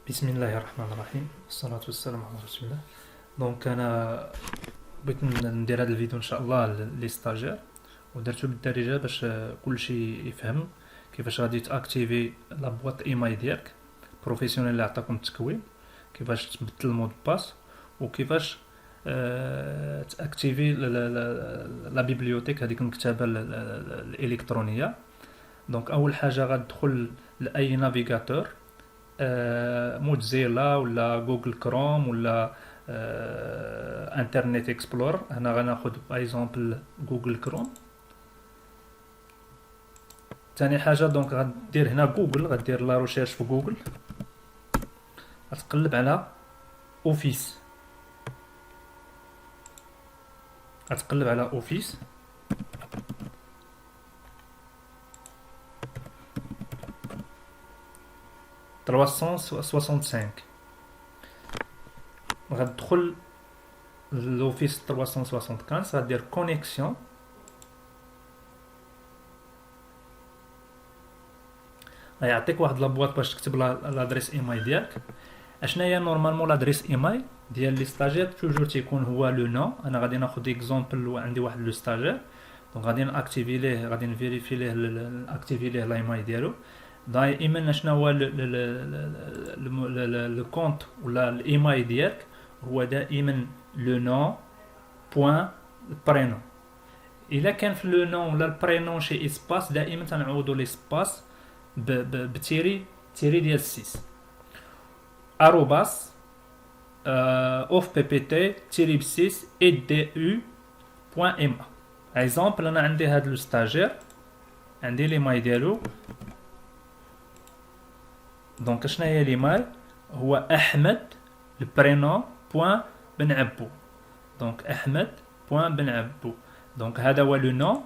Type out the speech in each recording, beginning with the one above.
بسم الله الرحمن الرحيم والصلاة والسلام على رسول الله. دونك انا بغيت ندير هذا الفيديو ان شاء الله لي ستاجير، ودرتو بالدارجه باش كلشي يفهم كيفاش غادي تاكتيفي لا بواط ايمايل ديالك بروفيسيونيل اللي عطاكم التكوين، كيفاش تبدل المود باس، وكيفاش تاكتيفي لا بيبليوتيك، هذيك المكتبه الالكترونيه. دونك اول حاجه غتدخل لاي نافيغاتور، موتزيلا ولا جوجل كروم ولا انترنت اكسبلورر. انا غناخد باي اكزومبل جوجل كروم. ثاني حاجه دونك غدير هنا جوجل، غدير لا ريشيرش في جوجل، غتقلب على اوفيس، غتقلب على اوفيس. غتدخل لوفيس 365، غدير كونيكسيون، غيعطيك واحد لابواط باش تكتب لادريس ايمايل ديالك. اشنا هي نورمالمون لادريس ايمايل ديال لي ستاجير؟ توجور تيكون هو لو نو. انا غادي ناخذ اكزومبل، عندي واحد لو ستاجير، دونك غادي ناكتيفي ليه، غادي نفيريفي ليه ناكتيفي ليه لايمايل ديالو. دائما شنو هو لو كونت ولا الايمايل ديالك؟ هو دائما لو نو بوين برينون. الا كان في لو نو ولا البرينون شي اسباس، دائما تنعوضوا ليسباس بتيري ديال 6 arrobas اوف بي بي تي تيري ب 6 اي دي يو بوان ام ا. اكزومبل انا عندي هاد لو ستاجير، عندي ليمايل ديالو. دونك شنو هي ليمايل؟ هو احمد البرينون بوان بن عبو. دونك احمد بوان بن عبو. دونك هذا هو لو نو،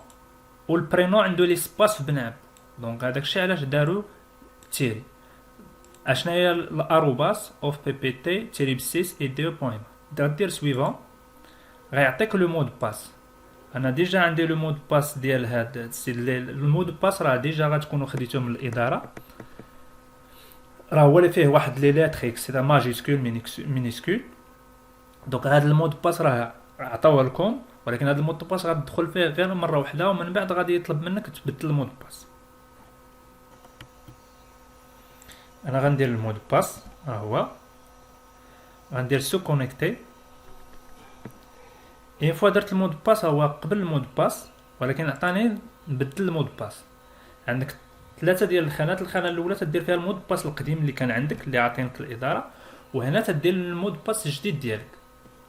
والبرينون عنده لي سباس في بن عبو. دونك هذاك الشيء علاش دارو تيري. اشنا هي الاروباس اوف بي بي تي تيري ب 6 اي دي بوين. غدير سويفون، غيعطيك لو مود باس. انا ديجا عندي لو مود باس ديال هاد السيت. المود باس راه ديجا غتكونوا خديتوه من الاداره، راه هو اللي فيه واحد لي ليتر اكس، سي ماجيسكول مينيسكول. دونك هاد المود باس راه عطاوه لكم، ولكن هاد المود باس غتدخل فيه غير مره واحده، ومن بعد غادي يطلب منك تبدل المود باس. انا غندير المود باس، ها هو غندير سو كونيكتي. اين فوا درت المود باس، هو قبل المود باس، ولكن عطاني نبدل المود باس. عندك ثلاثه ديال الخانات. الخانه الاولى تدير فيها المود باس القديم اللي كان عندك، اللي عاطينك الاداره، وهنا تدير المود باس الجديد ديالك.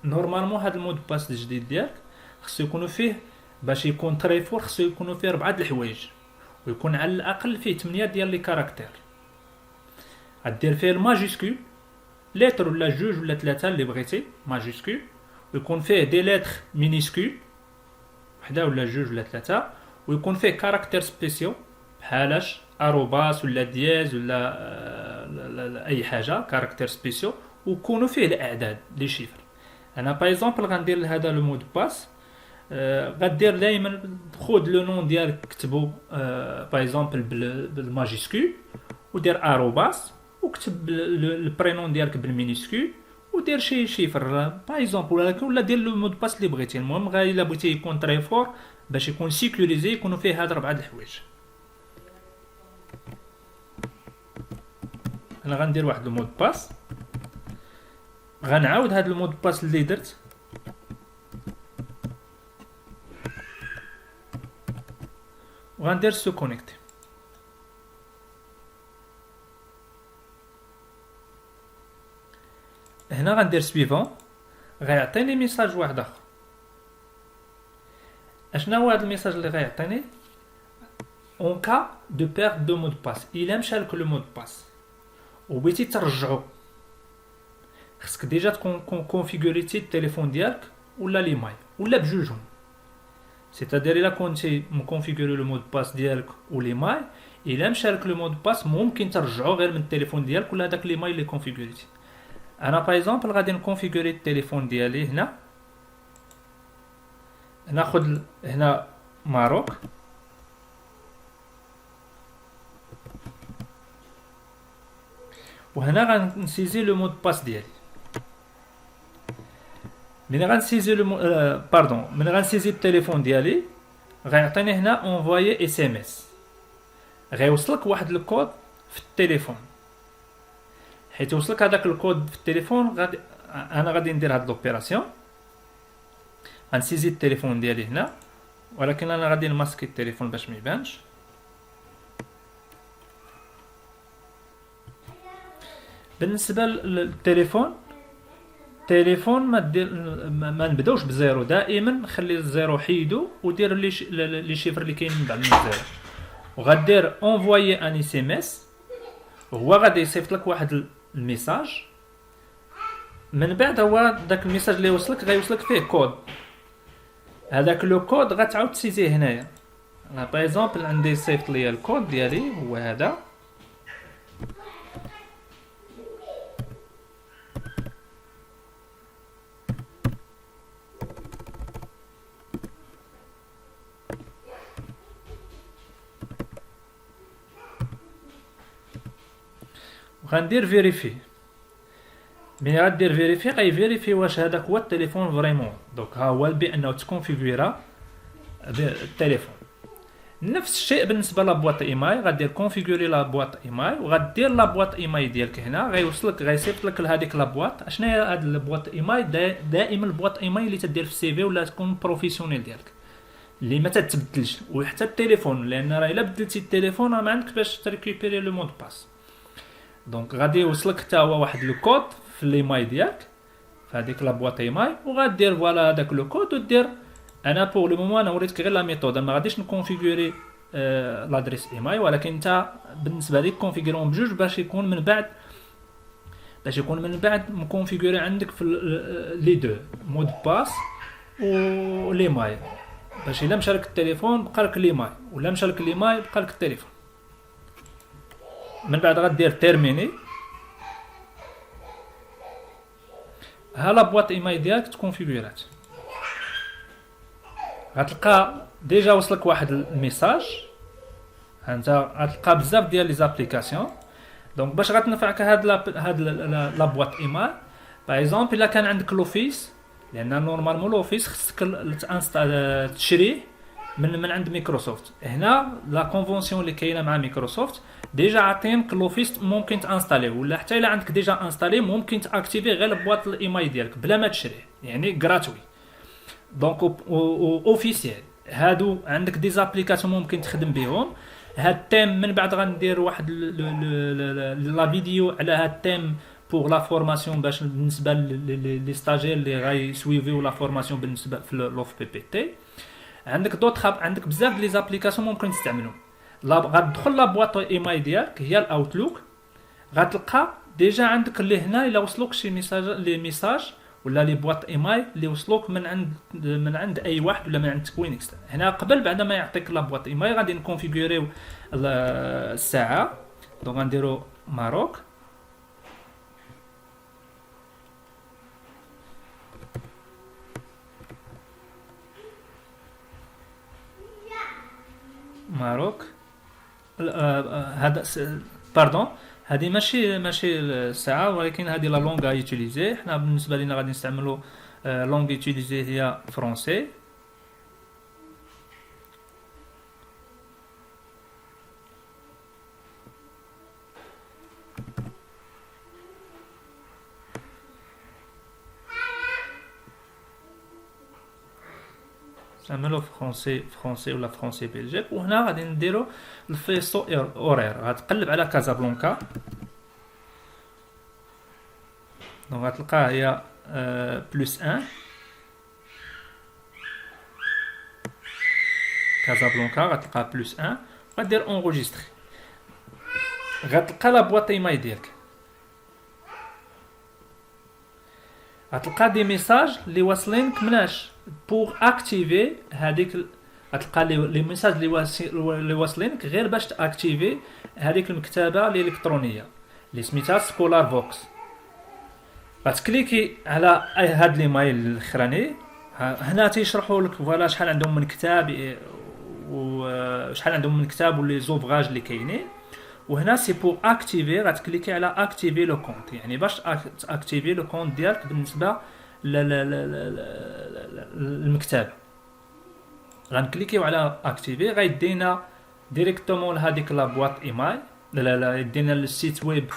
نورمالمون هذا المود باس الجديد ديالك خصو يكونوا فيه، باش يكون تري فور، خصو يكونوا فيه 4 د الحوايج، ويكون على الاقل فيه 8 ديال لي كاركتير. غدير فيه الماجيسكول، لتر ولا جوج ولا ثلاثه اللي بغيتي ماجيسكول، ويكون فيه دي لتر مينيسكول، وحده ولا جوج ولا ثلاثه، ويكون فيه كاركتير سبيسيو بحالاش اروباس ولا دياز ولا اي حاجه كاركتير سبيسيو، ويكونوا فيه الاعداد لي شيفر. انا باي اكزومبل غندير هذا لو مود باس. غدير دائما خذ لو نون ديالك كتبو باي اكزومبل بالماجيسكول، ودير اروباس، وكتب البرينون ديالك بالمينيسكول، ودير شي شيفر باي اكزومبل، ولا دير لو مود باس اللي بغيتي. المهم غير الا بغيتي يكون تري فور باش يكون سيكوريزي، يكونوا فيه هاد 4 د الحوايج. انا غندير واحد المود باس، غنعاود هاد المود باس اللي درت، وغندير سو كونيكتي. هنا غندير سويفون، غيعطيني ميساج واحد اخر. اشنا هو هاد الميساج اللي غيعطيني؟ اون كا دو بيرت دو مود باس. الا مشالك لو مود باس وبغيتي ترجعو، خصك ديجا تكون كونفيغوريتي التليفون ديالك ولا ليمايل ولا بجوجهم. سيتادير الا كنتي مكونفيغوري لو مود باس ديالك وليمايل، الا مشالك لو مود باس ممكن ترجعو غير من التليفون ديالك ولا داك ليمايل اللي كونفيغوريتي. انا باي اكزومبل غادي نكونفيغوري التليفون ديالي هنا، ناخذ هنا ماروك، وهنا غنسيزي لو مود باس ديالي. ملي غنسيزي لو باردون ملي غنسيزي التليفون ديالي غيعطيني هنا اونفويي اس ام اس، غيوصلك واحد الكود في التليفون. حيت يوصلك هذاك الكود في التليفون انا غادي ندير هاد لوبيراسيون، غنسيزي التليفون ديالي هنا، ولكن انا غادي نماسكي التليفون باش ما يبانش. بالنسبه للتليفون، ما نبداوش بزيرو، دائما نخلي الزيرو حيدو ودير لي شيفر اللي كاينين من بعد من الزيرو، وغدير اونفويي ان اس ام اس، وهو غادي يصيفط لك واحد الميساج. من بعد هو داك الميساج اللي يوصلك غيوصلك فيه كود، هذاك لو كود غتعاود تسيزيه هنايا. انا باغ اكزومبل عندي صيفط ليا الكود ديالي هو هذا، غندير فيريفي. ملي غدير فيريفي غيفيريفي واش هذاك هو التليفون فريمون. دونك ها هو بانه تكونفيغورا التليفون. نفس الشيء بالنسبه لابواط ايماي، غدير كونفيغوري لابواط ايماي، وغدير لابواط ايماي ديالك هنا، غيوصلك غيصيفط لك لهذيك لابواط. اشنا هي هاد البواط ايماي؟ دائما البواط ايماي اللي تدير في السي في ولا تكون بروفيسيونيل ديالك، اللي ما تتبدلش. وحتى التليفون، لان راه الا بدلتي التليفون راه ما عندك باش تريكوبيري لو مود باس. دونك غادي يوصلك حتى هو واحد لو كود في الايماي ديالك، في هذيك لابواط ايماي، وغادير فوالا هذاك لو كود ودير. انا بور لو مومون انا وريتك غير لا ميثود، ما غاديش نكونفيغوري لادريس ايماي، ولكن انت بالنسبه ليك كونفيغورهم بجوج باش يكون من بعد مكونفيغوري عندك في لي دو مود باس و ليماي، باش الا مشى لك التليفون بقى لك ليماي، ولا مشى لك ليماي بقى لك التليفون. من بعد غدير تيرميني. ها لابواط ايماي ديالك تكونفيغورات، غتلقى ديجا وصلك واحد الميساج. انت غتلقى بزاف ديال لي زابليكاسيون. دونك باش غتنفعك هاد لابواط ايماي، باغ اكزومبل الا كان عندك لوفيس، لان نورمالمون لوفيس خصك تشريه من عند مايكروسوفت. هنا لا كونفونسيون اللي كاينه مع مايكروسوفت ديجا عاطينك لوفيس ممكن تانستاليه، ولا حتى الا عندك ديجا انستالي ممكن تاكتيفي غير بواط الايمايل ديالك بلا ما تشريه، يعني غراتوي. دونك اوفيسيال هادو عندك دي زابليكاسيون ممكن تخدم بهم. هاد تيم من بعد غندير واحد لا فيديو على هاد تيم بور لا فورماسيون، باش بالنسبه لي ستاجير اللي غايسويفيو لا فورماسيون بالنسبه في لوف بي بي تي. عندك عندك بزاف لي زابليكاسيون ممكن تستعملهم. غتدخل لابواط ايمايل ديالك هي الاوتلوك، غتلقى ديجا عندك اللي هنا الا وصلوك شي ميساج ولا لي بواط ايمايل اللي وصلوك من عند اي واحد ولا من عند تكوين اكسترا. هنا قبل بعد ما يعطيك لابواط ايمايل غادي نكونفيغوريو الساعه. دونك غنديرو ماروك، هذا باردون، هذه ماشي الساعه، ولكن هذه لا لونغ يوتيليزي. حنا بالنسبه لينا غادي نستعملوا لونغ يوتيليزي هي فرونسي. نعملو فرونسي ولا فرونسي بلجيك. وهنا غادي نديرو الفيسو اورير، غتقلب على كازابلانكا. دونك غتلقاها هي بلس 1 كازابلانكا، غتلقاها بلس 1. غدير اونغوجيستري، غتلقى لا بواط ايمايل ديالك، غتلقى دي ميساج اللي واصلينك مناش بوغ اكتيفي هذيك. غتلقى لي ميساج اللي واصلينك غير باش تاكتيفي هذيك المكتبه الالكترونيه اللي سميتها سكولار فوكس. غتكليكي على هاد ليمايل الاخراني. هنا تيشرحوا لك فوالا شحال عندهم من كتاب وشحال عندهم من كتاب ولي زوفغاج اللي كاينين. وهنا سي بور اكتيفي، غتكليكي على اكتيفي لو كونت، يعني باش اكتيفي لو كونت ديالك بالنسبه للمكتبه. غنكليكيو على اكتيفي، غيدينا ديريكتومون لهاديك لا بواط ايميل، لا يدينا للسيت ويب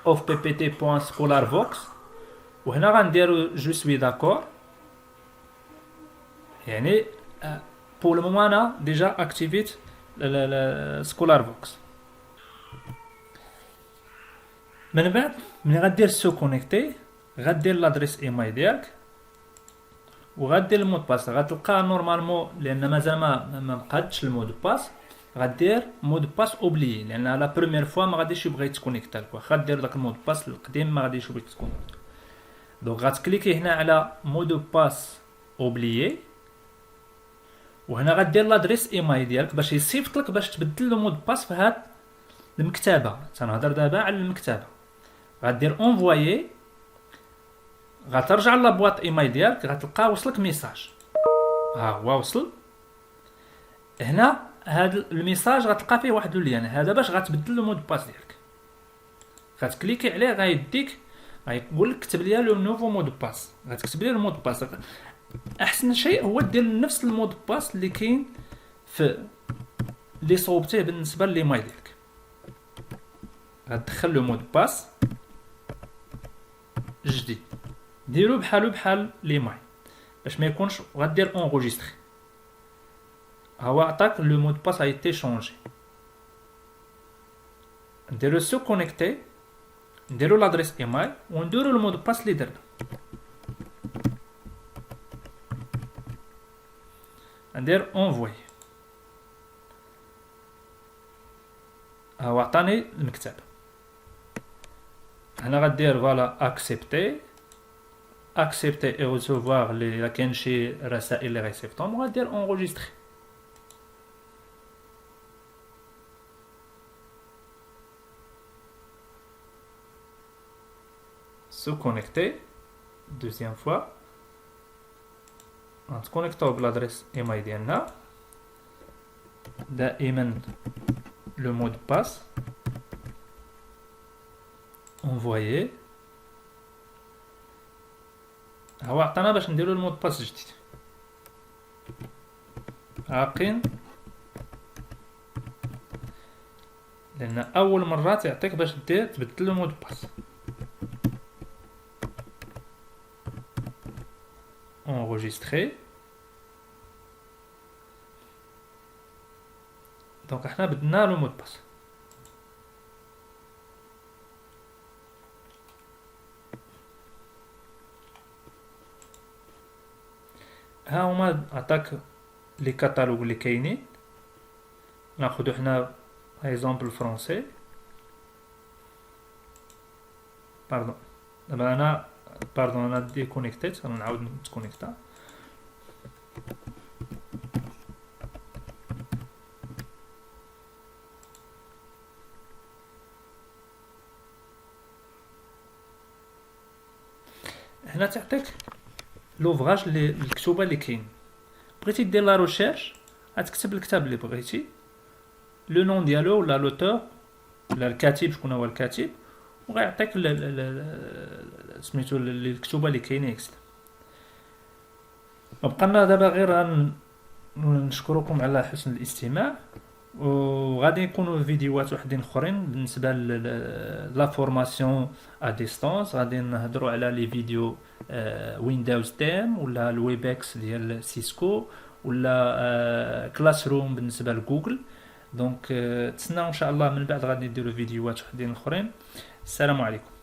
اوف ppt.scholarvox. وهنا غنديرو جو سوي داكور، يعني بور لو مومون انا ديجا اكتيفيت سكولارفوكس. من بعد ملي غدير سو كونيكتي غدير لادريس ايميل ديالك وغدير المود باس. غتلقى نورمالمون لان مازال ما مقادش المود باس، غدير مود باس اوبليي لان لا بروميير فوا ما غاديش يبغي يتكونيكتا لك، واخا دير داك المود باس القديم ما غاديش يبغي يتكونيكتا. دونك غتكليكي هنا على مود باس اوبليي، وهنا غدير لادريس ايميل ديالك باش يصيفط لك باش تبدل له مود باس في هاد المكتبه. تنهضر دابا على المكتبه. غدير اونفوايي، غترجع لابواط ايميل ديالك غتلقى وصلك ميساج، ها هو وصل. هنا هاد الميساج غتلقى فيه واحد اللين، هذا باش غتبدل له مود باس ديالك. غتكليكي عليه غيديك غيقول لك كتب لي لو نوفو مود باس، غتكتب لي المود باس. احسن شيء هو دير نفس المود باس اللي كاين في اللي صوبتيه بالنسبه للايميل ديالك. غتدخل له مود باس جديد، ديرو بحال ليماي باش ما يكونش. غدير اونغوجيستري، هو عطاك لو مود باس ايتي شونجي. نديرو سو كونيكتي، نديرو لادريس ايميل ونديرو المود باس اللي درنا. ندير اونفوي، هو عطاني المكتب. هنا غدير فوالا اكسبتي اكسبتي اي ريسيفوار اللي كاين شي رسائل اللي غيصيفطهم، وغادير اونغوجيستري. سو كونيكتي دوزيام فوا، غنتكونيكتو بلادريس ايميل ديالنا دائما لو مود باس انفويي. هو عطانا باش نديرو المود باس جديد، عاقين لان اول مره تعطيك باش تبدل المود باس. enregistrer. دونك احنا بدلنا لو مود باس. ها هما عطاك لي كاتالوج اللي كاينين. ناخذ حنا اكزامبل فرونسي. باردون دابا انا ديكونيكتيت، غنعاود نتكونيكتا. هنا تعطيك لوفراج اللي الكتوبه اللي كاين. بغيتي دير لا ريشيرش غتكتب الكتاب اللي بغيتي، لو نون ديالو ولا لوتور ولا الكاتب شكون هو الكاتب، وغيعطيك سميتو الكتوبه اللي كاينين اكسترا. وبقى دابا غير نشكركم على حسن الاستماع، وغادي يكونوا فيديوهات وحدين اخرين بالنسبه لا فورماسيون ا ديستانس. غادي نهضروا على لي فيديو ويندوز 10 ولا الويبكس ديال سيسكو ولا كلاس روم بالنسبه لجوجل. دونك تسناو ان شاء الله من بعد غادي نديروا فيديوهات وحدين اخرين. السلام عليكم.